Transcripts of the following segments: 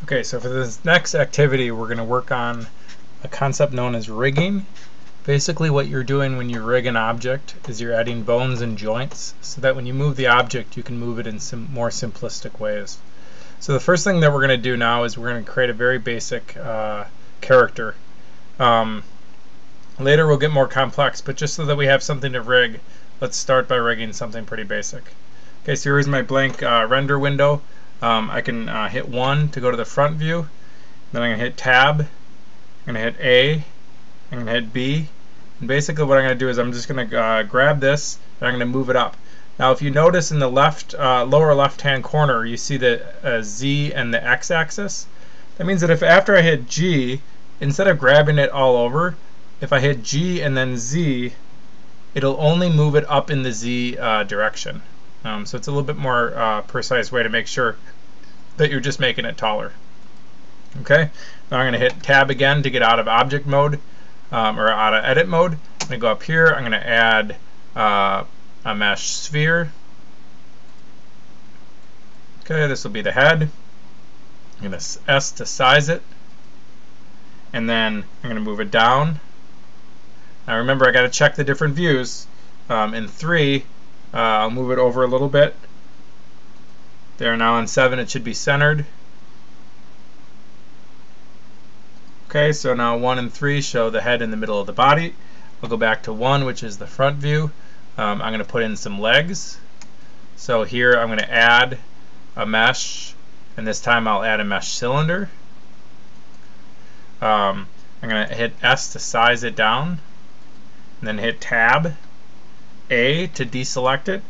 Okay, so for this next activity, we're going to work on a concept known as rigging. Basically, what you're doing when you rig an object is you're adding bones and joints so that when you move the object, you can move it in some more simplistic ways. So the first thing that we're going to do now is we're going to create a very basic character. Later we'll get more complex, but just so that we have something to rig, let's start by rigging something pretty basic. Okay, so here's my blank render window. I can hit 1 to go to the front view. Then I'm going to hit Tab. I'm going to hit A. I'm going to hit B. And basically what I'm going to do is I'm just going to grab this and I'm going to move it up. Now if you notice in the left lower left hand corner you see the Z and the X axis. That means that if after I hit G, instead of grabbing it all over, if I hit G and then Z, it'll only move it up in the Z direction. So it's a little bit more precise way to make sure that you're just making it taller. Okay, now I'm going to hit Tab again to get out of object mode or out of edit mode. I'm going to go up here. I'm going to add a mesh sphere. Okay, this will be the head. I'm going to S to size it, and then I'm going to move it down. Now remember, I got to check the different views. In 3, I'll move it over a little bit. There, now in 7 it should be centered. Okay, so now 1 and 3 show the head in the middle of the body. I'll go back to 1, which is the front view. I'm going to put in some legs. So here I'm going to add a mesh, and this time I'll add a mesh cylinder. I'm going to hit S to size it down, and then hit Tab, A to deselect it,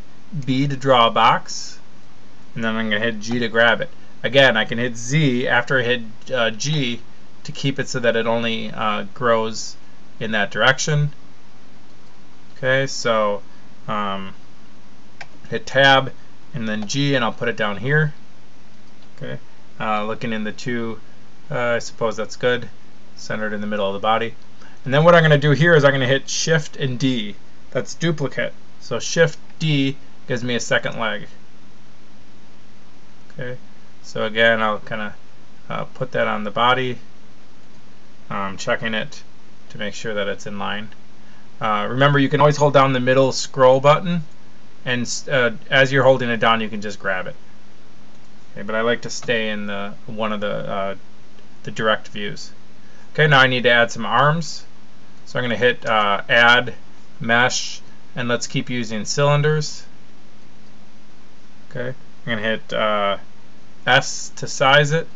B to draw a box, and then I'm going to hit G to grab it. Again, I can hit Z after I hit G to keep it so that it only grows in that direction. Okay, so hit Tab and then G, and I'll put it down here. Okay, looking in the 2, I suppose that's good. Centered in the middle of the body. And then what I'm going to do here is I'm going to hit Shift and D. That's duplicate. So Shift D gives me a second leg. Okay, so again I'll kind of put that on the body. Checking it to make sure that it's in line. Remember, you can always hold down the middle scroll button, and as you're holding it down you can just grab it. Okay, but I like to stay in one of the direct views. Okay, now I need to add some arms. So I'm going to hit Add Mesh, and let's keep using cylinders. Okay, I'm going to hit S to size it.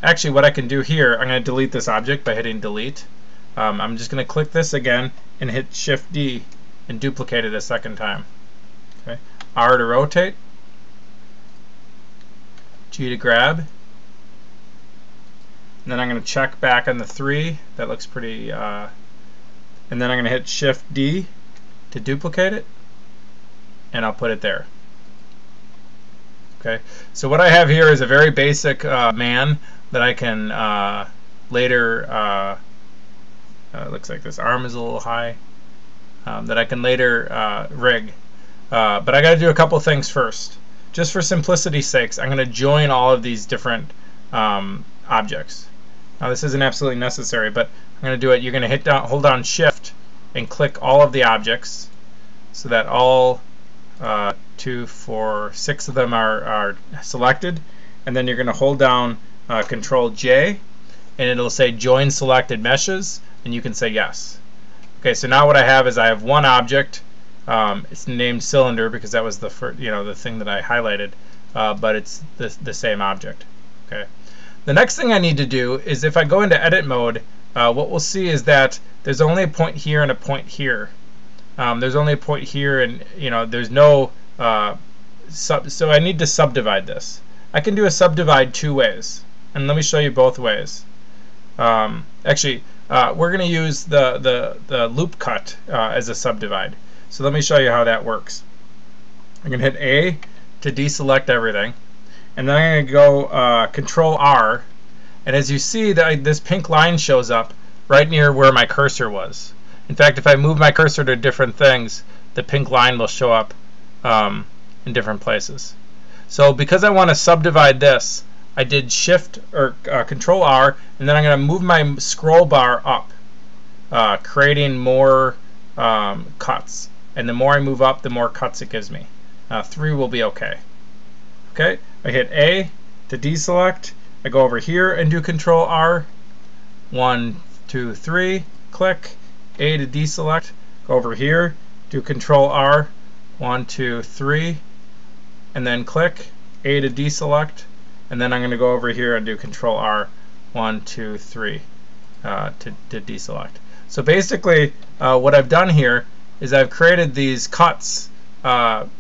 Actually, what I can do here, I'm going to delete this object by hitting Delete. I'm just going to click this again and hit Shift D and duplicate it a second time. Okay, R to rotate, G to grab, and then I'm going to check back on the 3. That looks pretty. And then I'm going to hit Shift D to duplicate it, and I'll put it there. Okay, so what I have here is a very basic man that I can later. Looks like this arm is a little high. That I can later rig. But I got to do a couple things first. Just for simplicity's sakes, I'm going to join all of these different objects. Now this isn't absolutely necessary, but I'm going to do it. You're going to hold down Shift and click all of the objects so that all 2, 4, 6 of them are selected, and then you're going to hold down Control J, and it'll say Join Selected Meshes, and you can say yes. Okay, so now what I have is I have one object. It's named cylinder because that was the the thing that I highlighted, but it's the same object. Okay. The next thing I need to do is if I go into edit mode, what we'll see is that there's only a point here and a point here. There's only a point here, and there's no so I need to subdivide this. I can do a subdivide 2 ways, and let me show you both ways. Actually, we're going to use the loop cut as a subdivide. So let me show you how that works. I'm going to hit A to deselect everything, and then I'm going to go Control R, and as you see, this pink line shows up right near where my cursor was. In fact, if I move my cursor to different things, the pink line will show up in different places. So because I want to subdivide this, I did Shift or Control R, and then I'm going to move my scroll bar up, creating more cuts. And the more I move up, the more cuts it gives me. 3 will be okay. Okay, I hit A to deselect. I go over here and do Control R. 1, 2, 3. Click. A to deselect. Go over here. Do Control R. 1, 2, 3. And then click. A to deselect. And then I'm going to go over here and do Control R. 1, 2, 3 to deselect. So basically, what I've done here is I've created these cuts, or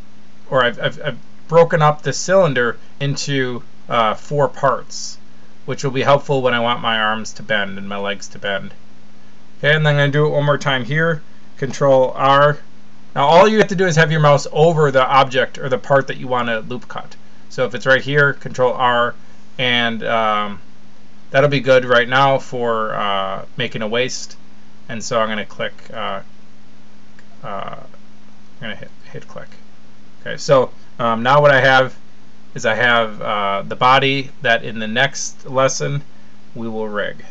I've broken up the cylinder into 4 parts, which will be helpful when I want my arms to bend and my legs to bend. Okay, and then I'm going to do it one more time here. Control R. Now all you have to do is have your mouse over the object or the part that you want to loop cut. So if it's right here, Control R, and that'll be good right now for making a waist. And so I'm going to click. I'm going to hit click. Okay, so now what I have is I have the body that in the next lesson we will rig.